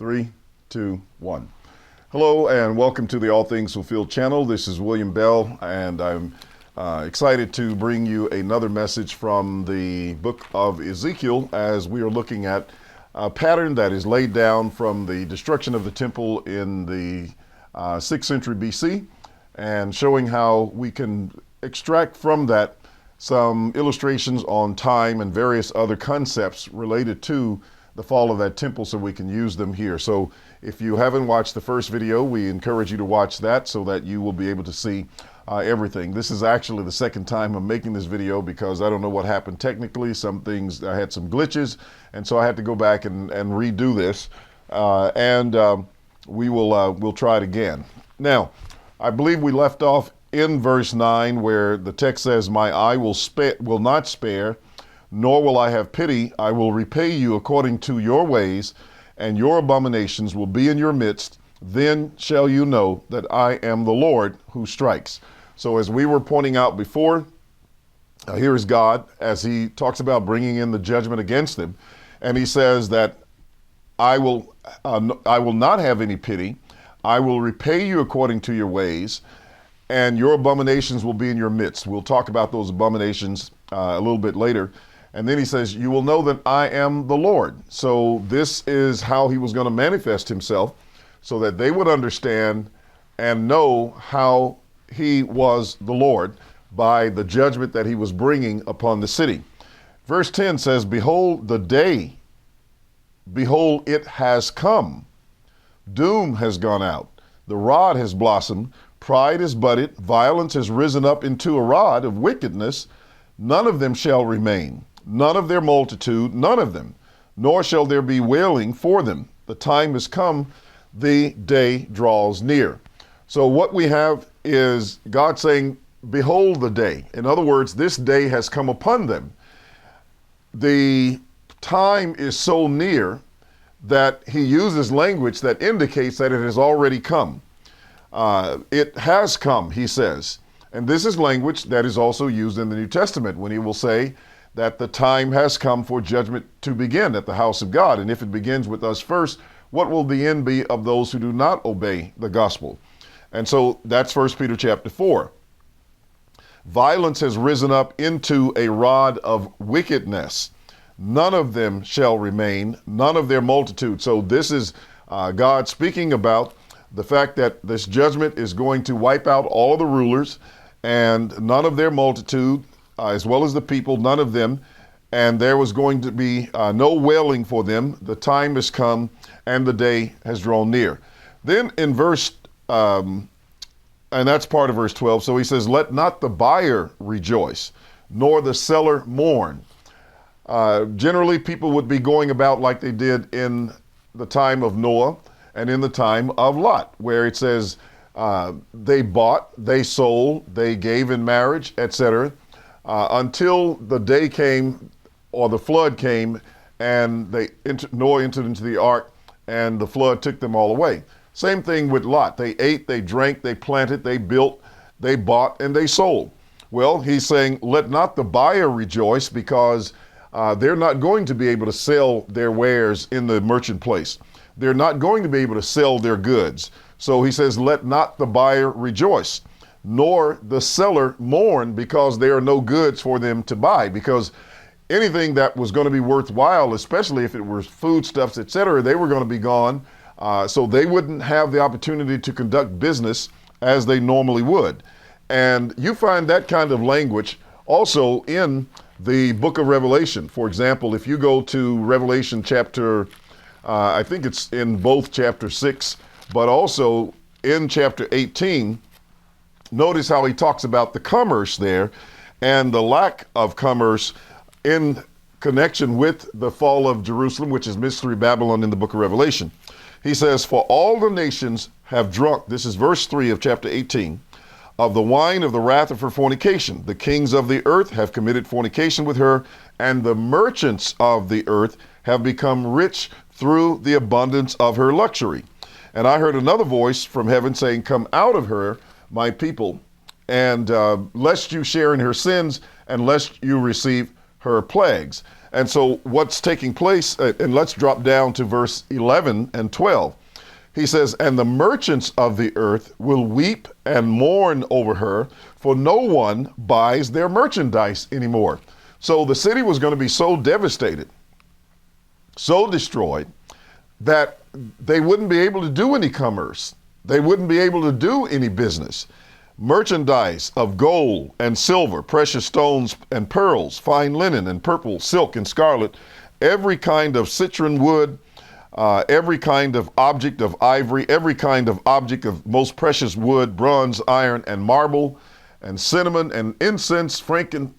3, 2, 1. Hello and welcome to the All Things Fulfilled channel. This is William Bell, and I'm excited to bring you another message from the book of Ezekiel as we are looking at a pattern that is laid down from the destruction of the temple in the 6th century BC, and showing how we can extract from that some illustrations on time and various other concepts related to the fall of that temple so we can use them here. So if you haven't watched the first video, we encourage you to watch that so that you will be able to see everything. This is actually the second time I'm making this video because I don't know what happened technically. Some things, I had some glitches, and so I had to go back and redo this. We'll try it again. Now, I believe we left off in verse 9 where the text says, "My eye will not spare, nor will I have pity. I will repay you according to your ways, and your abominations will be in your midst. Then shall you know that I am the Lord who strikes." So as we were pointing out before, here is God as he talks about bringing in the judgment against them. And he says that I will not have any pity. I will repay you according to your ways, and your abominations will be in your midst. We'll talk about those abominations a little bit later. And then he says, you will know that I am the Lord. So this is how he was going to manifest himself so that they would understand and know how he was the Lord by the judgment that he was bringing upon the city. Verse 10 says, "Behold the day, behold it has come. Doom has gone out. The rod has blossomed. Pride is budded. Violence has risen up into a rod of wickedness. None of them shall remain. None of their multitude, none of them, nor shall there be wailing for them. The time has come, the day draws near." So what we have is God saying, behold the day. In other words, this day has come upon them. The time is so near that he uses language that indicates that it has already come. It has come, he says. And this is language that is also used in the New Testament when he will say that the time has come for judgment to begin at the house of God. And if it begins with us first, what will the end be of those who do not obey the gospel? And so that's 1 Peter chapter 4. Violence has risen up into a rod of wickedness. None of them shall remain, none of their multitude. So this is God speaking about the fact that this judgment is going to wipe out all the rulers and none of their multitude, as well as the people, none of them. And there was going to be no wailing for them. The time has come and the day has drawn near. Then in verse, and that's part of verse 12. So he says, "Let not the buyer rejoice, nor the seller mourn." Generally, people would be going about like they did in the time of Noah and in the time of Lot, where it says they bought, they sold, they gave in marriage, etc., until the day came or the flood came and Noah entered into the ark and the flood took them all away. Same thing with Lot. They ate, they drank, they planted, they built, they bought, and they sold. Well, he's saying, let not the buyer rejoice because they're not going to be able to sell their wares in the merchant place. They're not going to be able to sell their goods. So he says, let not the buyer rejoice, nor the seller mourn because there are no goods for them to buy. Because anything that was going to be worthwhile, especially if it was foodstuffs, etc., they were going to be gone. So they wouldn't have the opportunity to conduct business as they normally would. And you find that kind of language also in the book of Revelation. For example, if you go to Revelation chapter, I think it's in both chapter 6, but also in chapter 18, notice how he talks about the commerce there and the lack of commerce in connection with the fall of Jerusalem, which is Mystery Babylon in the book of Revelation. He says, "For all the nations have drunk," this is verse 3 of chapter 18, "of the wine of the wrath of her fornication. The kings of the earth have committed fornication with her, and the merchants of the earth have become rich through the abundance of her luxury. And I heard another voice from heaven saying, Come out of her, my people, and lest you share in her sins, and lest you receive her plagues. And so what's taking place, and let's drop down to verse 11 and 12. He says, and the merchants of the earth will weep and mourn over her, for no one buys their merchandise anymore. So the city was going to be so devastated, so destroyed, that they wouldn't be able to do any commerce. They wouldn't be able to do any business. Merchandise of gold and silver, precious stones and pearls, fine linen and purple, silk and scarlet, every kind of citron wood, every kind of object of ivory, every kind of object of most precious wood, bronze, iron, and marble, and cinnamon and incense, fragrant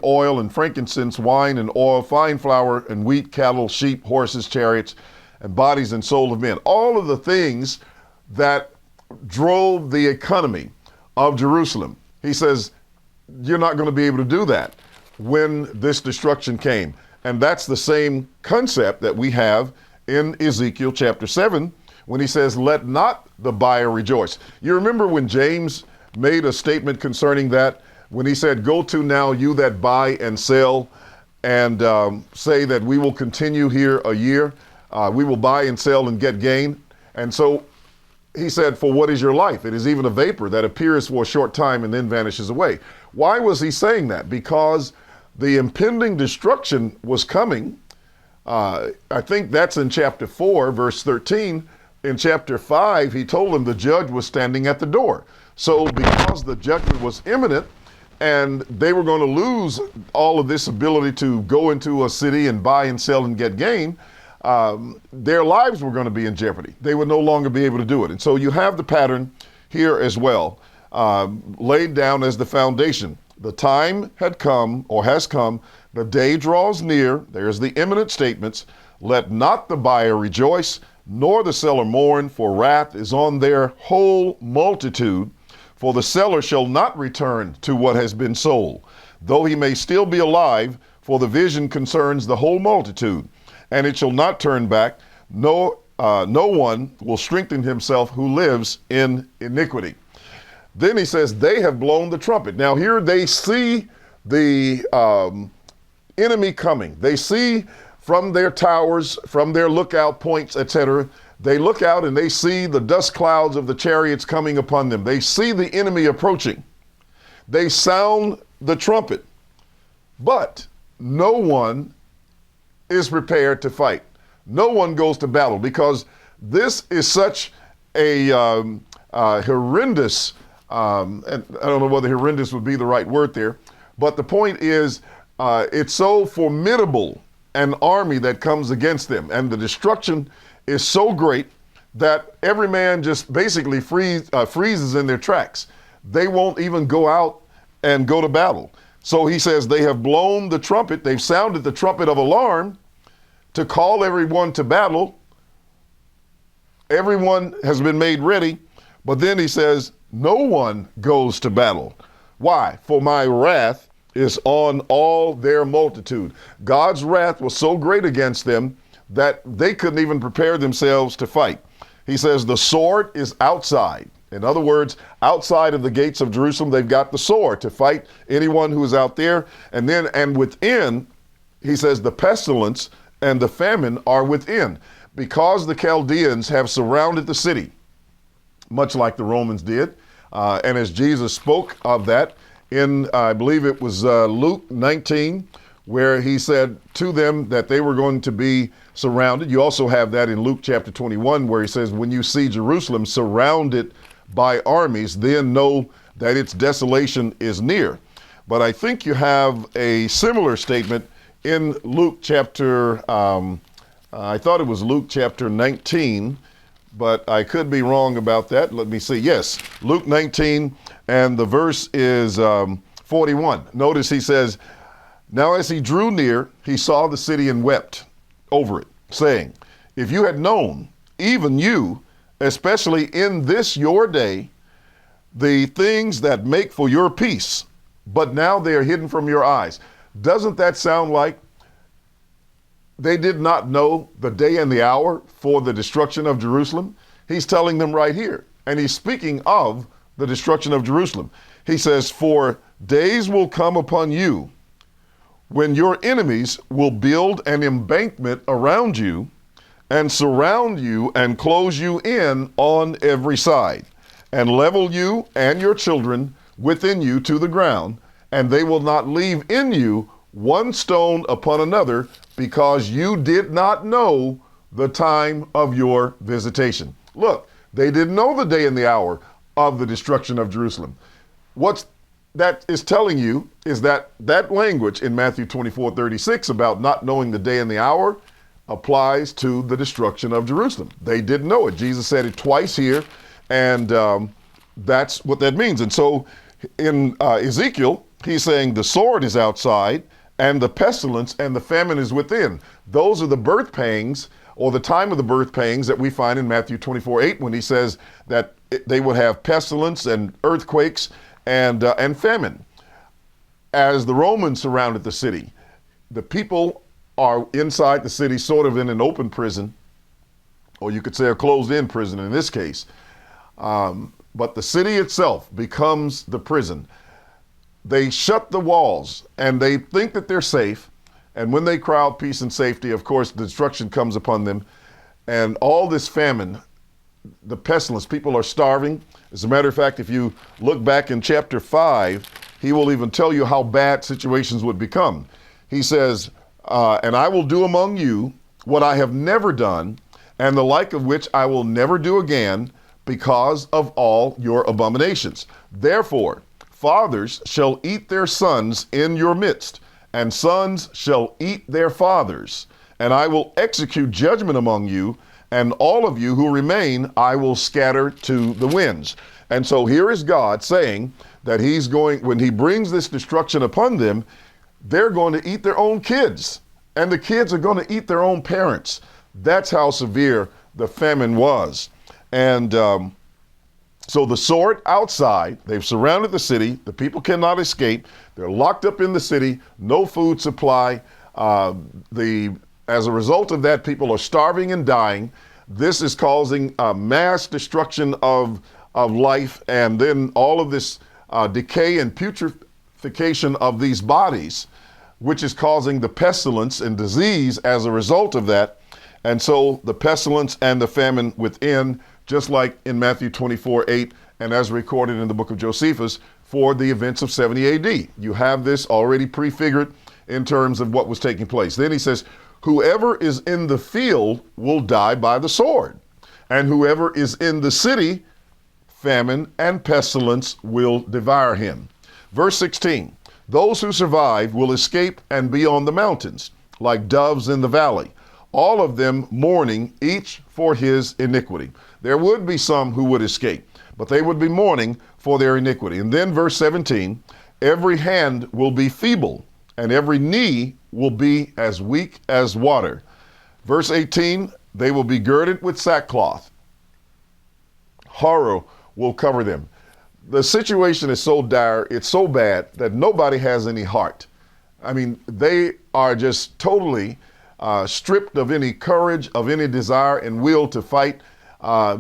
oil and frankincense, wine and oil, fine flour and wheat, cattle, sheep, horses, chariots, and bodies and souls of men. All of the things that drove the economy of Jerusalem. He says, you're not going to be able to do that when this destruction came. And that's the same concept that we have in Ezekiel chapter 7, when he says, let not the buyer rejoice. You remember when James made a statement concerning that, when he said, go to now you that buy and sell, and say that we will continue here a year. We will buy and sell and get gain. And so he said, for what is your life? It is even a vapor that appears for a short time and then vanishes away. Why was he saying that? Because the impending destruction was coming. I think that's in chapter 4, verse 13. In chapter 5, he told them the judge was standing at the door. So because the judgment was imminent and they were going to lose all of this ability to go into a city and buy and sell and get gain, their lives were going to be in jeopardy. They would no longer be able to do it. And so you have the pattern here as well, laid down as the foundation. The time had come, or has come, the day draws near. There's the imminent statements. Let not the buyer rejoice, nor the seller mourn, for wrath is on their whole multitude. For the seller shall not return to what has been sold, though he may still be alive, for the vision concerns the whole multitude. And it shall not turn back. No one will strengthen himself who lives in iniquity. Then he says, they have blown the trumpet. Now here they see the enemy coming. They see from their towers, from their lookout points, etc. They look out and they see the dust clouds of the chariots coming upon them. They see the enemy approaching. They sound the trumpet, but no one is prepared to fight. No one goes to battle, because this is such a horrendous, and I don't know whether horrendous would be the right word there, but the point is it's so formidable an army that comes against them, and the destruction is so great that every man just basically freezes in their tracks. They won't even go out and go to battle. So he says they have blown the trumpet. They've sounded the trumpet of alarm to call everyone to battle. Everyone has been made ready. But then he says, no one goes to battle. Why? For my wrath is on all their multitude. God's wrath was so great against them that they couldn't even prepare themselves to fight. He says the sword is outside. In other words, outside of the gates of Jerusalem, they've got the sword to fight anyone who is out there. And within, he says the pestilence and the famine are within, because the Chaldeans have surrounded the city, much like the Romans did. And as Jesus spoke of that in, I believe it was Luke 19, where he said to them that they were going to be surrounded. You also have that in Luke chapter 21, where he says, when you see Jerusalem surrounded by armies, then know that its desolation is near. But I think you have a similar statement in Luke chapter, I thought it was Luke chapter 19, but I could be wrong about that. Let me see. Yes, Luke 19, and the verse is 41. Notice he says, now as he drew near, he saw the city and wept over it, saying, if you had known, even you, especially in this your day, the things that make for your peace, but now they are hidden from your eyes. Doesn't that sound like they did not know the day and the hour for the destruction of Jerusalem? He's telling them right here, and he's speaking of the destruction of Jerusalem. He says, for days will come upon you when your enemies will build an embankment around you and surround you and close you in on every side, and level you and your children within you to the ground, and they will not leave in you one stone upon another, because you did not know the time of your visitation. Look, they didn't know the day and the hour of the destruction of Jerusalem. What that is telling you is that that language in Matthew 24:36 about not knowing the day and the hour applies to the destruction of Jerusalem. They didn't know it. Jesus said it twice here, and that's what that means. And so in Ezekiel, he's saying the sword is outside, and the pestilence and the famine is within. Those are the birth pangs, or the time of the birth pangs, that we find in Matthew 24:8, when he says that they would have pestilence and earthquakes and famine. As the Romans surrounded the city, the people are inside the city, sort of in an open prison, or you could say a closed-in prison in this case. But the city itself becomes the prison. They shut the walls, and they think that they're safe. And when they cry out peace and safety, of course, destruction comes upon them. And all this famine, the pestilence, people are starving. As a matter of fact, if you look back in chapter 5, he will even tell you how bad situations would become. He says, and I will do among you what I have never done, and the like of which I will never do again, because of all your abominations. Therefore, fathers shall eat their sons in your midst, and sons shall eat their fathers. And I will execute judgment among you, and all of you who remain I will scatter to the winds. And so here is God saying that he's going, when he brings this destruction upon them, they're going to eat their own kids, and the kids are going to eat their own parents. That's how severe the famine was. And so the sword outside, they've surrounded the city. The people cannot escape. They're locked up in the city, no food supply. As a result of that, people are starving and dying. This is causing mass destruction of life, and then all of this decay and putrefaction of these bodies, which is causing the pestilence and disease as a result of that. And so the pestilence and the famine within, just like in Matthew 24:8, and as recorded in the book of Josephus for the events of 70 AD. You have this already prefigured in terms of what was taking place. Then he says, whoever is in the field will die by the sword, and whoever is in the city, famine and pestilence will devour him. Verse 16, those who survive will escape and be on the mountains, like doves in the valley, all of them mourning, each for his iniquity. There would be some who would escape, but they would be mourning for their iniquity. And then verse 17, every hand will be feeble, and every knee will be as weak as water. Verse 18, they will be girded with sackcloth. Horror will cover them. The situation is so dire, it's so bad that nobody has any heart. I mean, they are just totally stripped of any courage, of any desire and will to fight.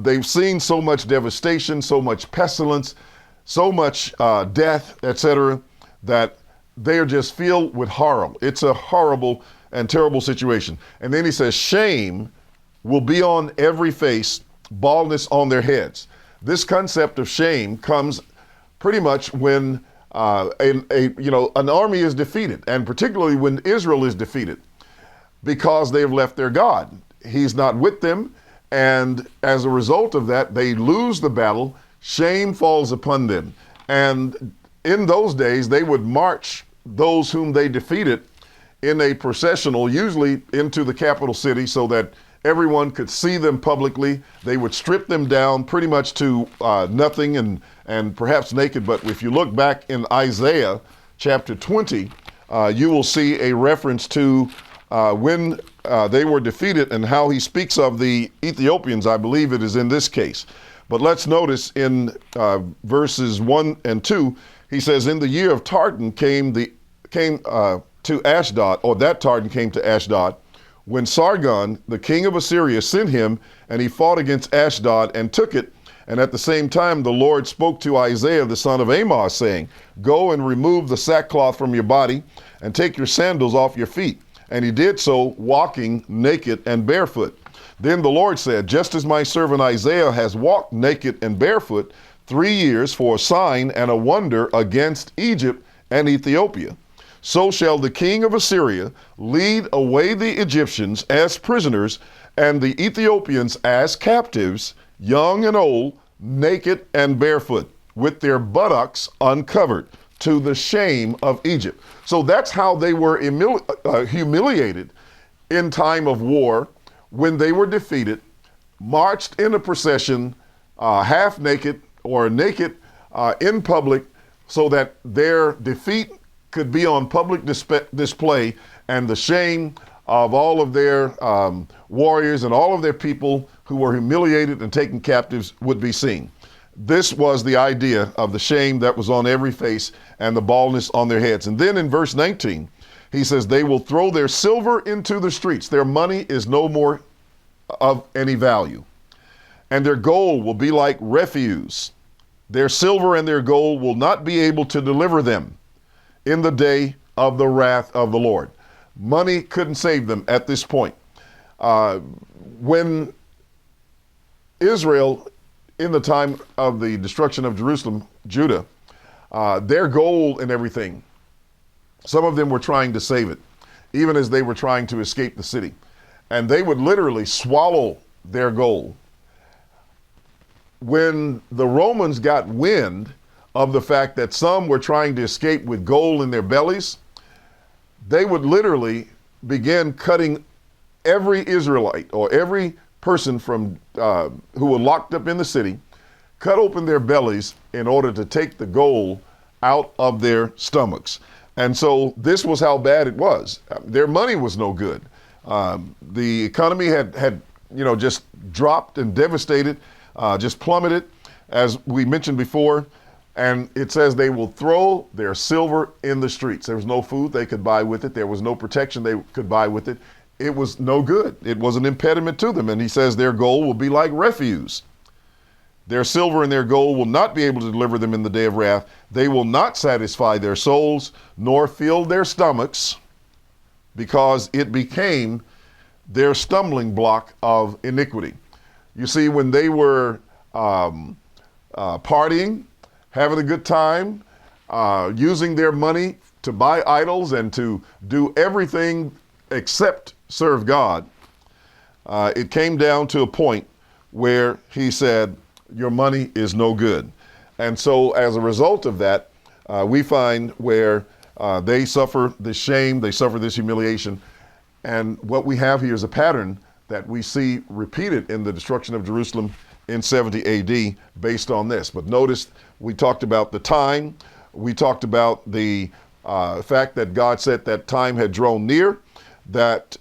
They've seen so much devastation, so much pestilence, so much death, etc., that they are just filled with horror. It's a horrible and terrible situation. And then he says, shame will be on every face, baldness on their heads. This concept of shame comes pretty much when an army is defeated, and particularly when Israel is defeated, because they've left their God. He's not with them, and as a result of that, they lose the battle. Shame falls upon them. And in those days, they would march those whom they defeated in a processional, usually into the capital city, so that everyone could see them publicly. They would strip them down pretty much to nothing and perhaps naked. But if you look back in Isaiah chapter 20, you will see a reference to when they were defeated and how he speaks of the Ethiopians. I believe it is in this case. But let's notice in verses 1 and 2, he says, in the year of Tartan came to Ashdod, or that Tartan came to Ashdod, when Sargon, the king of Assyria, sent him, and he fought against Ashdod and took it. And at the same time, the Lord spoke to Isaiah, the son of Amoz, saying, go and remove the sackcloth from your body and take your sandals off your feet. And he did so, walking naked and barefoot. Then the Lord said, just as my servant Isaiah has walked naked and barefoot 3 years for a sign and a wonder against Egypt and Ethiopia, so shall the king of Assyria lead away the Egyptians as prisoners and the Ethiopians as captives, young and old, naked and barefoot, with their buttocks uncovered, to the shame of Egypt. So that's how they were humiliated in time of war, when they were defeated, marched in a procession, half naked or naked in public, so that their defeat could be on public display, and the shame of all of their warriors and all of their people who were humiliated and taken captives would be seen. This was the idea of the shame that was on every face and the baldness on their heads. And then in verse 19, he says, they will throw their silver into the streets. Their money is no more of any value, and their gold will be like refuse. Their silver and their gold will not be able to deliver them in the day of the wrath of the Lord. Money couldn't save them at this point. When Israel, in the time of the destruction of Jerusalem, Judah, their gold and everything, some of them were trying to save it, even as they were trying to escape the city. And they would literally swallow their gold. When the Romans got wind of the fact that some were trying to escape with gold in their bellies, they would literally begin cutting every Israelite or every person from who were locked up in the city, cut open their bellies in order to take the gold out of their stomachs. And so this was how bad it was. Their money was no good. The economy had just dropped and devastated, just plummeted, as we mentioned before. And it says they will throw their silver in the streets. There was no food they could buy with it. There was no protection they could buy with it. It was no good. It was an impediment to them. And he says their gold will be like refuse. Their silver and their gold will not be able to deliver them in the day of wrath. They will not satisfy their souls, nor fill their stomachs, because it became their stumbling block of iniquity. You see, when they were partying, having a good time, using their money to buy idols and to do everything except serve God, it came down to a point where he said, your money is no good. And so as a result of that, we find where they suffer this shame, they suffer this humiliation. And what we have here is a pattern that we see repeated in the destruction of Jerusalem in 70 AD based on this. But notice we talked about the time. We talked about the fact that God said that time had drawn near, that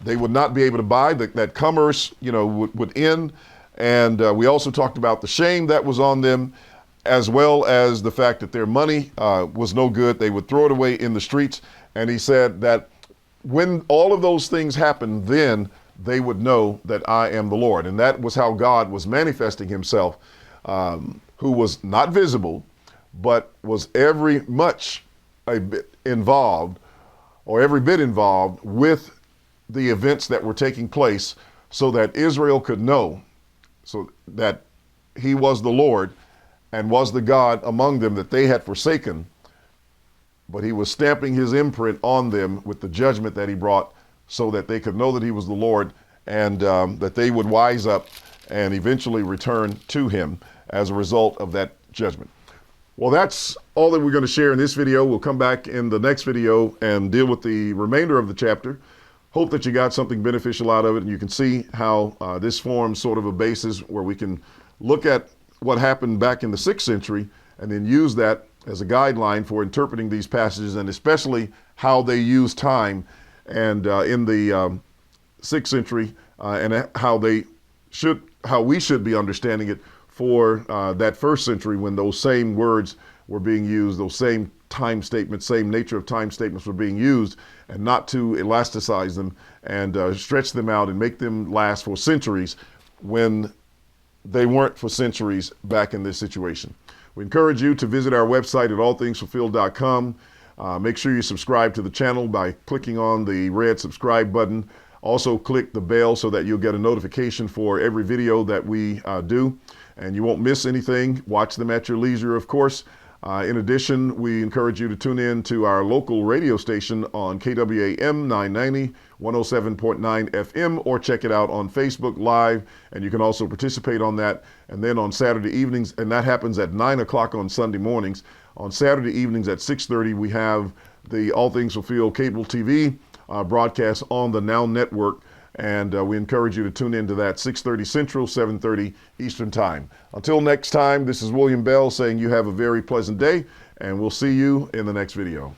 they would not be able to buy, that commerce would end. And we also talked about the shame that was on them, as well as the fact that their money was no good. They would throw it away in the streets. And he said that when all of those things happened, then they would know that I am the Lord. And that was how God was manifesting himself, who was not visible, but was every bit involved with the events that were taking place, so that Israel could know, so that he was the Lord and was the God among them that they had forsaken. But he was stamping his imprint on them with the judgment that he brought, so that they could know that he was the Lord, and that they would wise up and eventually return to him as a result of that judgment. Well, that's all that we're going to share in this video. We'll come back in the next video and deal with the remainder of the chapter. Hope that you got something beneficial out of it, and you can see how this forms sort of a basis where we can look at what happened back in the 6th century and then use that as a guideline for interpreting these passages, and especially how they use time and in the 6th century and how we should be understanding it for that 1st century, when those same words were being used, those same time statements, same nature of time statements were being used, and not to elasticize them and stretch them out and make them last for centuries when they weren't for centuries back in this situation. We encourage you to visit our website at allthingsfulfilled.com. Make sure you subscribe to the channel by clicking on the red subscribe button. Also click the bell so that you'll get a notification for every video that we do, and you won't miss anything. Watch them at your leisure, of course. In addition, we encourage you to tune in to our local radio station on KWAM 990, 107.9 FM, or check it out on Facebook Live, and you can also participate on that. And then on Saturday evenings, and that happens at 9 o'clock on Sunday mornings. On Saturday evenings at 6:30, we have the All Things Fulfilled cable TV broadcast on the Now Network, and we encourage you to tune into that 6:30 Central, 7:30 Eastern Time. Until next time, this is William Bell saying you have a very pleasant day, and we'll see you in the next video.